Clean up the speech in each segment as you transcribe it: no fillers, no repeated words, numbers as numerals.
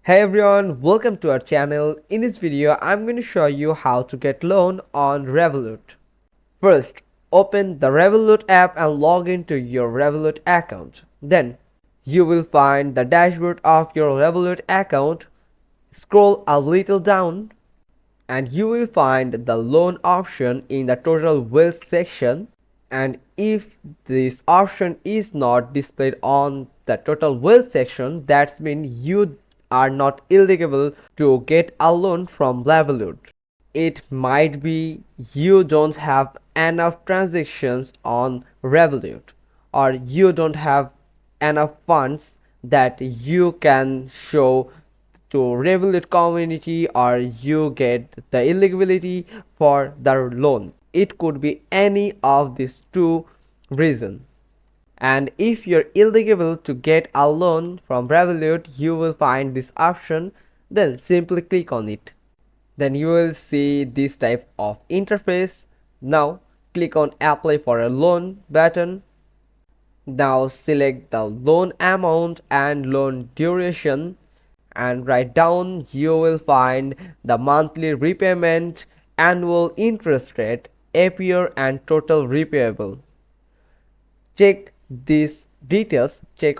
Hey everyone, welcome to our channel. In this video, I'm going to show you how to get loan on Revolut. First, open the Revolut app and log into your Revolut account. Then, you will find the dashboard of your Revolut account. Scroll a little down and you will find the loan option in the total wealth section. And if this option is not displayed on the total wealth section, that means you are not eligible to get a loan from Revolut. It might be you don't have enough transactions on Revolut, or you don't have enough funds that you can show to Revolut community, or you get the eligibility for the loan. It could be any of these two reasons. And if you're eligible to get a loan from Revolut, you will find this option. Then simply click on it. Then you will see this type of interface. Now click on apply for a loan button. Now select the loan amount and loan duration and write down. You will find the monthly repayment, annual interest rate, APR and total repayable. Check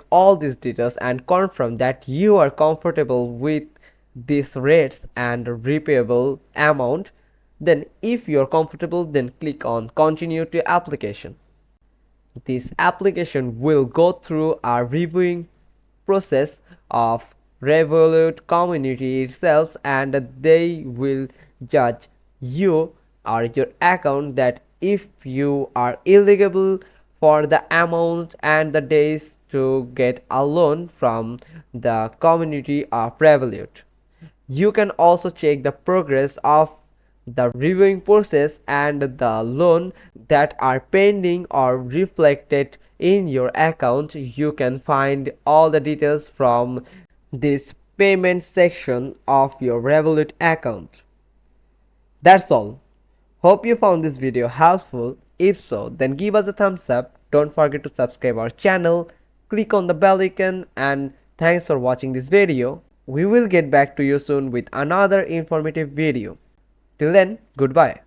all these details and confirm that you are comfortable with these rates and repayable amount. Then if you are comfortable, then click on continue to application. This application will go through a reviewing process of Revolut community itself, and they will judge you or your account that if you are eligible for the amount and the days to get a loan from the community of Revolut. You can also check the progress of the reviewing process and the loan that are pending or reflected in your account. You can find all the details from this payment section of your Revolut account. That's all. Hope you found this video helpful. If so, then give us a thumbs up. Don't forget to subscribe our channel, click on the bell icon, and thanks for watching this video. We will get back to you soon with another informative video. Till then, goodbye.